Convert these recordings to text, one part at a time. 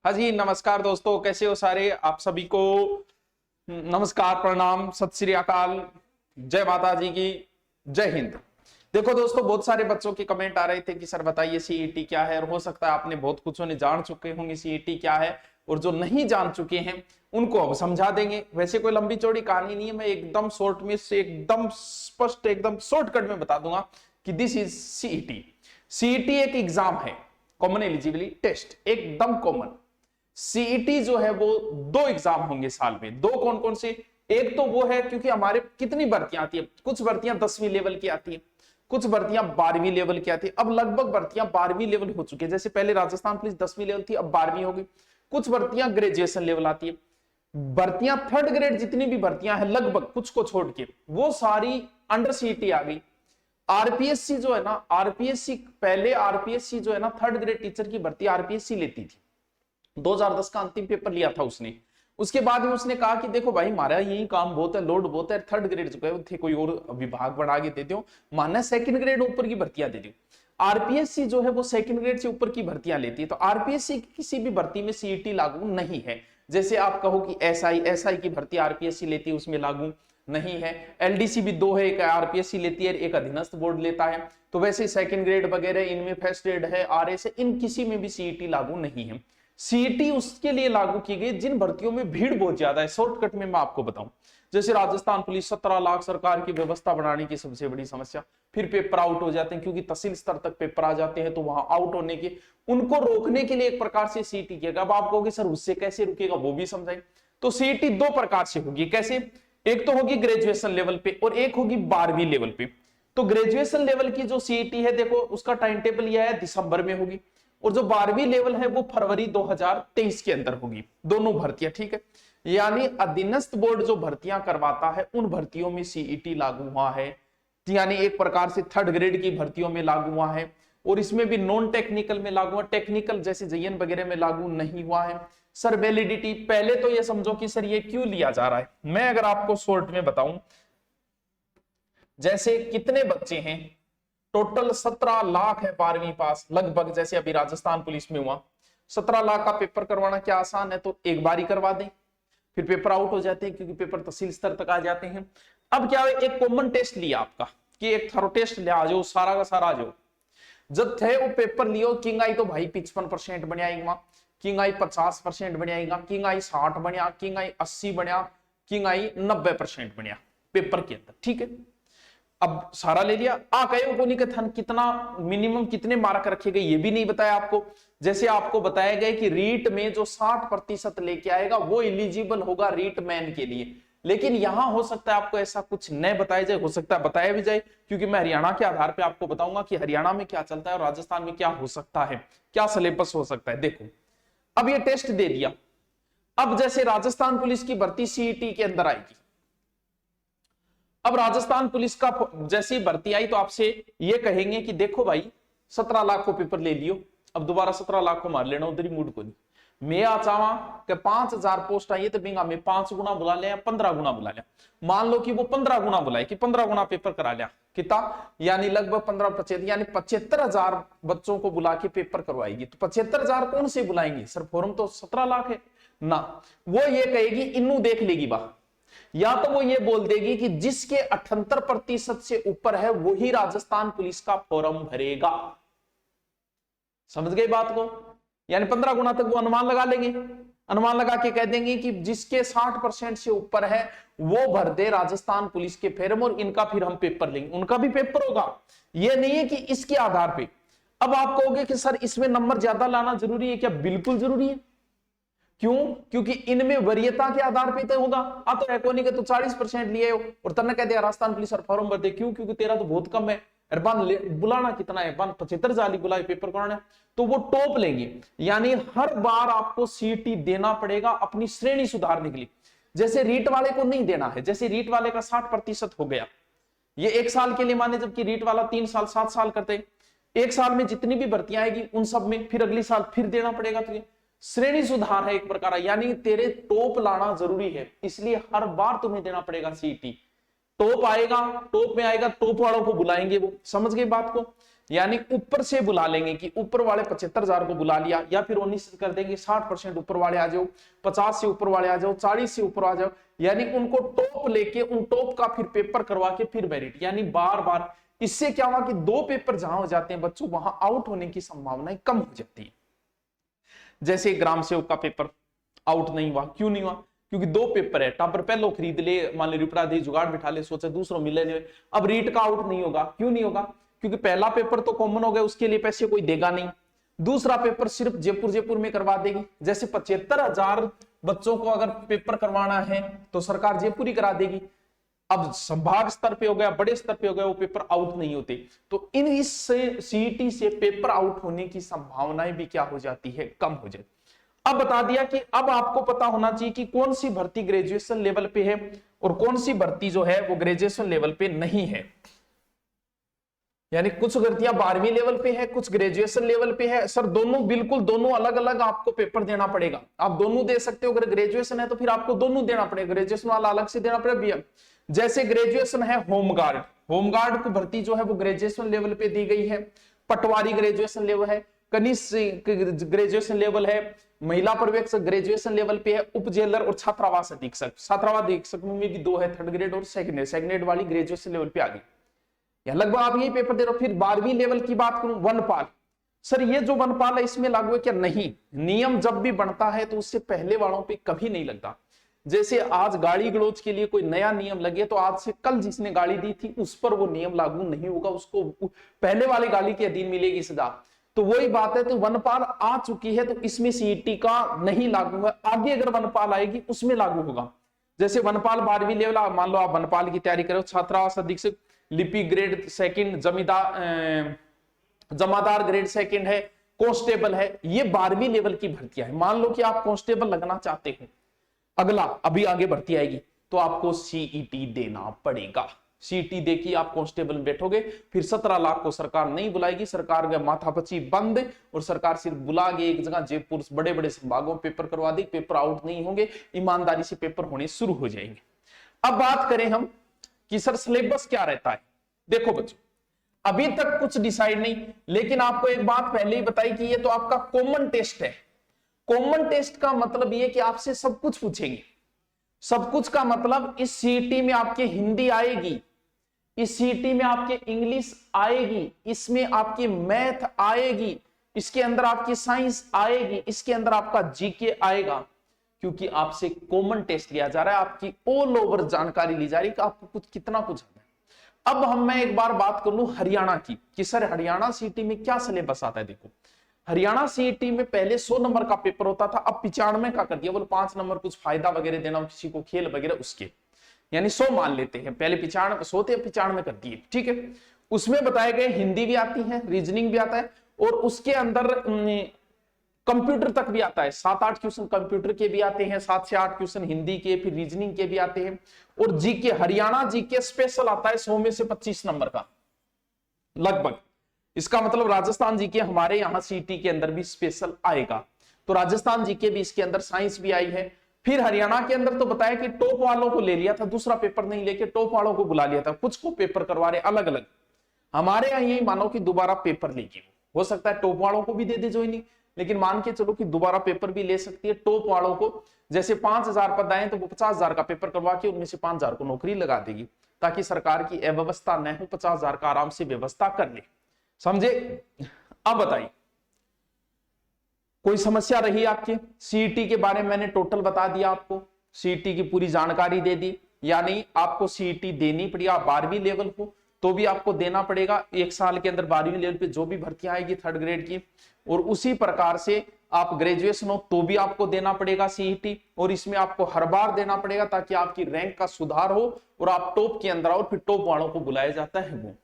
हाँ जी, नमस्कार दोस्तों, कैसे हो सारे। आप सभी को नमस्कार, प्रणाम, सत श्री अकाल, जय माता जी की, जय हिंद। देखो दोस्तों, बहुत सारे बच्चों के कमेंट आ रहे थे कि सर बताइए सीईटी क्या है, और हो सकता है आपने बहुत कुछ ने जान चुके होंगे सीईटी क्या है, और जो नहीं जान चुके हैं उनको अब समझा देंगे। वैसे कोई लंबी चौड़ी कहानी नहीं है, मैं एकदम शॉर्ट में से एकदम स्पष्ट एकदम शॉर्टकट में बता दूंगा कि दिस इज सीईटी। सीईटी एक एग्जाम है, कॉमन एलिजिबिलिटी टेस्ट, एकदम कॉमन। सीईटी जो है वो दो एग्जाम होंगे साल में। दो कौन कौन से? एक तो वो है क्योंकि हमारे कितनी भर्तियां आती है, कुछ भर्तियां 10वीं लेवल की आती है, कुछ भर्तियां 12वीं लेवल की आती है। अब लगभग भर्तियां 12वीं लेवल हो चुकी है, जैसे पहले राजस्थान पुलिस 10वीं लेवल थी, अब 12वीं होगी। कुछ भर्तियां ग्रेजुएशन लेवल आती है। भर्तियां थर्ड ग्रेड जितनी भी भर्तियां हैं लगभग, कुछ को छोड़ के, वो सारी अंडर सीईटी आ गई। आरपीएससी जो है ना, आरपीएससी पहले आरपीएससी जो है ना, थर्ड ग्रेड टीचर की भर्ती आरपीएससी लेती थी। 2010 का अंतिम पेपर लिया था उसने। उसके बाद में उसने कहा कि देखो भाई, हमारा यही काम बहुत है, लोड बहुत है, थर्ड ग्रेड जो है थे कोई और विभाग बढ़ा के दे दो, मानना सेकंड ग्रेड ऊपर की भर्तियां दे दो। आरपीएससी जो है वो सेकंड ग्रेड से ऊपर की भर्तियां लेती है, तो आरपीएससी किसी भी भर्ती में सीईटी लागू नहीं है। जैसे आप कहो कि एसआई की भर्ती आरपीएससी लेती है, उसमें लागू नहीं है। एलडीसी भी दो है, एक आरपीएससी लेती है, एक अधीनस्थ बोर्ड लेता है। तो वैसे सेकंड ग्रेड वगैरह इनमें फर्स्ट ग्रेड है, आरएस है, इन किसी में भी सीईटी लागू नहीं है। सीईटी उसके लिए लागू की गई जिन भर्तियों में भीड़ बहुत ज्यादा है। शॉर्टकट में मैं आपको बताऊं, जैसे राजस्थान पुलिस 17 लाख, सरकार की व्यवस्था बढ़ाने की सबसे बड़ी समस्या, फिर पेपर आउट हो जाते हैं क्योंकि तहसील स्तर तक पेपर आ जाते हैं, तो वहां आउट होने के, उनको रोकने के लिए एक प्रकार से सीईटी किया। अब आप कहोगे सर उससे कैसे रुकेगा, वो भी समझाएं। तो सीईटी दो प्रकार से होगी। कैसे? एक तो होगी ग्रेजुएशन लेवल पे और एक होगी 12वीं लेवल पे। तो ग्रेजुएशन लेवल की जो सीईटी है, देखो उसका टाइम टेबल यह है, दिसंबर में होगी, और जो 12वीं लेवल है वो फरवरी 2023 के अंदर होगी, दोनों भर्तियां। ठीक है, यानी अधीनस्थ बोर्ड जो भर्तियां करवाता है उन भर्तियों में सीईटी लागू हुआ है, यानी एक प्रकार से थर्ड ग्रेड की भर्तियों में लागू हुआ है, और इसमें भी नॉन टेक्निकल में लागू हुआ, टेक्निकल जैसे जेईएन वगैरह में लागू नहीं हुआ है। सर वैलिडिटी, पहले तो ये समझो कि सर ये क्यों लिया जा रहा है। मैं अगर आपको शॉर्ट में बताऊं, जैसे कितने बच्चे हैं, टोटल 17 लाख है 12वीं पास लगभग, जैसे अभी राजस्थान पुलिस में हुआ 17 लाख का पेपर करवाना क्या आसान है, तो एक बार ही करवा दें, फिर पेपर आउट हो जाते हैं क्योंकि पेपर तहसील स्तर तक आ जाते हैं। अब क्या है, एक कॉमन टेस्ट लिया आपका कि एक थरो टेस्ट ले आ जाओ, सारा का सारा आ जाओ। जब थे वो पेपर लियो, किंग आई तो भाई 55% बनाएगा, किंग आई 50% बनाएगा, किंग आई 60 बनया, किंग आई 80 बनया, किंग आई 90% बनया पेपर के अंदर। ठीक है, अब सारा ले लिया, आ कहे को नहीं कथन कितना मिनिमम कितने मार्क रखे गए ये भी नहीं बताया आपको। जैसे आपको बताया गया कि रीट में जो 60% लेके आएगा वो एलिजिबल होगा रीट मैन के लिए, लेकिन यहां हो सकता है आपको ऐसा कुछ न बताया जाए, हो सकता है बताया भी जाए, क्योंकि मैं हरियाणा के आधार पे आपको बताऊंगा कि हरियाणा में क्या चलता है और राजस्थान में क्या हो सकता है, क्या सिलेबस हो सकता है। देखो, अब ये टेस्ट दे दिया, अब जैसे राजस्थान पुलिस की भर्ती सीईटी के अंदर आएगी। अब राजस्थान पुलिस का जैसी भर्ती आई तो आपसे ये कहेंगे कि देखो भाई 17 लाख को पेपर ले लियो, अब दोबारा 17 लाख को मार लेना, उधर ही मूड को नहीं। मैं आ चाहवा कि 5000 पोस्ट आई है तो बिंगा में 5 गुना बुला लिया, 15 गुना बुला लिया। मान लो कि वो 15 गुना बुलाए, कि 15 गुना पेपर करा लिया, कितना, यानी लगभग 15 यानी 75,000 बच्चों को बुला के पेपर करवाएगी। तो 75,000 कौन से बुलाएंगे सर, फॉर्म तो 17 लाख है ना। वो ये कहेगी, इन्नू देख लेगी बा, या तो वो ये बोल देगी कि जिसके 78% से ऊपर है वही राजस्थान पुलिस का फॉर्म भरेगा। समझ गए बात को? यानी 15 गुना तक वो अनुमान लगा लेंगे, अनुमान लगा के कह देंगे कि जिसके 60% से ऊपर है वो भर दे राजस्थान पुलिस के फॉर्म, और इनका फिर हम पेपर लेंगे, उनका भी पेपर होगा। ये नहीं है कि इसके आधार पे। अब आप कहोगे कि सर इसमें नंबर ज्यादा लाना जरूरी है क्या? बिल्कुल जरूरी है। क्यों? क्योंकि इनमें वरीयता के आधार पे तो होगा। आ तो एकोनी के तो 40% लिए हो और तन्ने कह दिया राजस्थान पुलिस और फॉर्म भर दे, क्यों? क्योंकि तेरा तो बहुत कम है, बुलाना कितना है, 75 जाली बुलाए पेपर कराने, तो वो टॉप लेंगे। यानी हर बार आपको सीईटी देना पड़ेगा अपनी श्रेणी सुधारने के लिए। जैसे रीट वाले को नहीं देना है, जैसे रीट वाले का 60% हो गया, ये 1 साल के लिए माने, जबकि रीट वाला 3 साल 7 साल करते, 1 साल में जितनी भी भर्तियां आएगी उन सब में फिर अगली साल फिर देना पड़ेगा तुझे। श्रेणी सुधार है एक प्रकार, यानी तेरे टॉप लाना जरूरी है, इसलिए हर बार तुम्हें देना पड़ेगा सीईटी। टॉप आएगा, टॉप में आएगा, टॉप वालों को बुलाएंगे वो। समझ गए बात को? यानी ऊपर से बुला लेंगे कि ऊपर वाले 75,000 को बुला लिया, या फिर 19 कर देंगे 60% ऊपर वाले आ जाओ, 50 से ऊपर वाले आ जाओ, 40 से ऊपर आ जाओ, यानी उनको टॉप लेके उन टॉप का फिर पेपर करवा के फिर मेरिट, यानी बार बार। इससे क्या हुआ कि 2 पेपर जहां हो जाते हैं बच्चों, वहां आउट होने की संभावनाएं कम हो जाती है। जैसे ग्राम सेवक का पेपर आउट नहीं हुआ, क्यों नहीं हुआ? क्योंकि 2 पेपर है, टापर पहलो खरीद ले, मान लो रिपड़ा दे जुगाड़ बिठा ले, सोचा दूसरों मिले ले, अब रीट का आउट नहीं होगा। क्यों नहीं होगा? क्योंकि पहला पेपर तो कॉमन हो गया, उसके लिए पैसे कोई देगा नहीं। दूसरा पेपर सिर्फ जयपुर में करवा देगी। जैसे 75,000 बच्चों को अगर पेपर करवाना है तो सरकार जयपुर ही करा देगी। अब संभाग स्तर पे हो गया, बड़े स्तर पे हो गया, वो पेपर आउट नहीं होते। तो इन इस सीईटी से पेपर आउट होने की संभावनाएं भी क्या हो जाती है? कम हो जाती। अब बता दिया कि अब आपको पता होना चाहिए कि कौन सी भर्ती ग्रेजुएशन लेवल पे है और कौन सी भर्ती जो है वो ग्रेजुएशन लेवल पे नहीं है। यानी कुछ भर्तियां 12वीं लेवल पे है, कुछ ग्रेजुएशन लेवल पे है। सर दोनों बिल्कुल दोनों अलग अलग आपको पेपर देना पड़ेगा। आप दोनों दे सकते हो, अगर ग्रेजुएशन है तो फिर आपको दोनों देना पड़ेगा, ग्रेजुएशन वाला अलग से देना पड़ेगा। जैसे ग्रेजुएशन है होमगार्ड, होमगार्ड को भर्ती जो है वो ग्रेजुएशन लेवल पे दी गई है। पटवारी ग्रेजुएशन लेवल है, कनिष्ठ ग्रेजुएशन लेवल है, महिला पर्यवेक्षक ग्रेजुएशन लेवल पे है, उप जेलर और छात्रावास अधीक्षक। छात्रावास अधीक्षक में भी 2 है, 3rd ग्रेड और 2nd ग्रेड। 2nd ग्रेड वाली ग्रेजुएशन लेवल पे आ गई, या लगभग आप यही पेपर दे रहे हो। फिर 12वीं लेवल की बात करूं, वनपाल। सर ये जो वनपाल है इसमें लागू है क्या? नहीं। नियम जब भी बनता है तो उससे पहले वालों पे कभी नहीं लगता। जैसे आज गाड़ी गलौज के लिए कोई नया नियम लगे तो आज से कल जिसने गाड़ी दी थी उस पर वो नियम लागू नहीं होगा, उसको पहले वाली गाड़ी के अधीन मिलेगी सजा। तो वही बात है, तो वनपाल आ चुकी है तो इसमें सीईटी का नहीं लागू है। आगे अगर वनपाल आएगी उसमें लागू होगा। जैसे वनपाल 12वीं लेवल, मान लो आप वनपाल की तैयारी करो, छात्रावास अधीक्षक, लिपि ग्रेड 2nd, जमादार ग्रेड 2nd है, कांस्टेबल है, ये 12वीं लेवल की भर्तियां है। मान लो कि आप कांस्टेबल लगना चाहते हो, अगला अभी आगे भर्ती आएगी तो आपको सीईटी देना पड़ेगा। सीईटी देखिए आप कांस्टेबल में बैठोगे, फिर 17 लाख को सरकार नहीं बुलाएगी, सरकार का माथापची बंद, और सरकार सिर्फ बुला के एक जगह जयपुर बड़े बड़े संभागों पेपर करवा देगी। पेपर आउट नहीं होंगे, ईमानदारी से पेपर होने शुरू हो जाएंगे। अब बात करें हम कि सर सिलेबस क्या रहता है। देखो बच्चों, अभी तक कुछ डिसाइड नहीं, लेकिन आपको एक बात पहले ही बताई कि ये तो आपका कॉमन टेस्ट है। कॉमन टेस्ट का मतलब ये कि आपसे सब कुछ पूछेंगे। सब कुछ का मतलब इस सीईटी में आपके हिंदी आएगी, इस सीईटी में आपके इंग्लिश आएगी, इसमें आपकी मैथ आएगी, इसके अंदर आपकी साइंस आएगी, इसके अंदर आपका जीके आएगा, क्योंकि आपसे कॉमन टेस्ट लिया जा रहा है, आपकी ऑल ओवर जानकारी ली जा रही है कि आपको कुछ कितना कुछ है। अब मैं एक बार बात कर लूं हरियाणा की कि सर हरियाणा सीईटी में क्या सिलेबस आता है। देखो हरियाणा सीईटी में पहले 100 नंबर का पेपर होता था, अब 95 का कर दिया। बोलो 5 नंबर कुछ फायदा वगैरह देना हो किसी को, खेल वगैरह, उसके यानी 100 मान लेते हैं। पहले 100 थे, 95 कर दिए, ठीक है। उसमें बताए गए हिंदी भी आती है, रीजनिंग भी आता है, और उसके अंदर कंप्यूटर तक भी आता है। 7-8 क्वेश्चन कंप्यूटर के भी आते हैं, 7 से 8 क्वेश्चन हिंदी के, फिर रीजनिंग के भी आते हैं, और जीके हरियाणा जीके स्पेशल आता है 100 में से 25 नंबर का लगभग। इसका मतलब राजस्थान जीके हमारे यहाँ सीईटी के अंदर भी स्पेशल आएगा, तो राजस्थान जीके भी इसके अंदर, साइंस भी आई है। फिर हरियाणा के अंदर तो बताया कि टॉप वालों को ले लिया था, दूसरा पेपर नहीं लेके टॉप वालों को बुला लिया था, कुछ को पेपर करवा रहे अलग अलग। हमारे यहाँ यही मानो कि दोबारा पेपर लेगी, हो सकता है टॉप वालों को भी दे दे ज्वाइनिंग, लेकिन मान के चलो कि दोबारा पेपर भी ले सकती है टॉप वालों को। जैसे 5,000 पद आए तो वो 50,000 का पेपर करवा के उनमें से 5,000 को नौकरी लगा देगी, ताकि सरकार की अव्यवस्था न हो, 50,000 का आराम से व्यवस्था कर ले। समझे? अब बताइए कोई समस्या रही आपके? सीईटी के बारे में मैंने टोटल बता दिया, आपको सीईटी की पूरी जानकारी दे दी। यानी आपको सीईटी देनी पड़ेगी, आप 12वीं लेवल हो तो भी आपको देना पड़ेगा। 1 साल के अंदर 12वीं लेवल पे जो भी भर्तियां आएगी 3rd ग्रेड की, और उसी प्रकार से आप ग्रेजुएशन हो तो भी आपको देना पड़ेगा सीईटी, और इसमें आपको हर बार देना पड़ेगा ताकि आपकी रैंक का सुधार हो और आप टॉप के अंदर आओ, फिर टॉप वालों को बुलाया जाता है वो।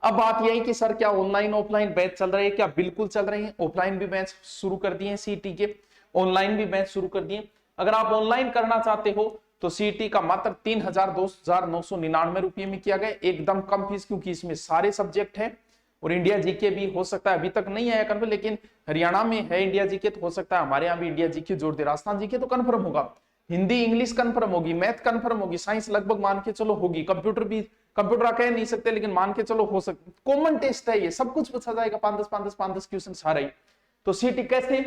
अब बात यही कि सर क्या ऑनलाइन ऑफलाइन बैच चल रहे हैं? क्या बिल्कुल चल रहे हैं। ऑफलाइन भी बैच शुरू कर दिए हैं सीईटी के, ऑनलाइन भी बैच शुरू कर दिए। अगर आप ऑनलाइन करना चाहते हो तो सीईटी का मात्र 3,999 रुपये में किया गया, एकदम कम फीस, क्योंकि इसमें सारे सब्जेक्ट हैं, और इंडिया जीके भी हो सकता है अभी तक नहीं आया कंफर्म, लेकिन हरियाणा में है इंडिया जीके, तो हो सकता है हमारे यहाँ भी इंडिया जीके जोड़ दे। राजस्थान जीके तो कंफर्म होगा, हिंदी इंग्लिश कंफर्म होगी, मैथ कंफर्म होगी, साइंस लगभग मान के चलो होगी, कंप्यूटर भी कंप्यूटर कह नहीं सकते, लेकिन मान के चलो हो सकता, कॉमन टेस्ट है ये, सब कुछ पूछा जाएगा, 5-10 क्वेश्चन सारे ही। तो सीटी कैसे,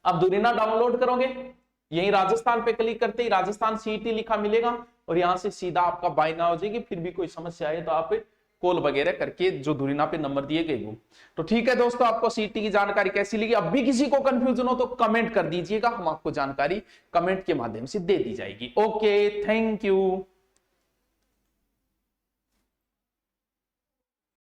अब दूरिना डाउनलोड करोगे, यही राजस्थान पे क्लिक करते ही राजस्थान सीईटी लिखा मिलेगा और यहां से सीधा आपका बाइंग हो जाएगी। फिर भी कोई समस्या आए तो आप कॉल वगैरह करके जो दूरिना पे नंबर दिए गए वो। तो ठीक है दोस्तों, आपको सीईटी की जानकारी कैसी लगी? अब भी किसी को कंफ्यूजन हो तो कमेंट कर दीजिएगा, हम आपको जानकारी कमेंट के माध्यम से दे दी जाएगी। Okay, thank you.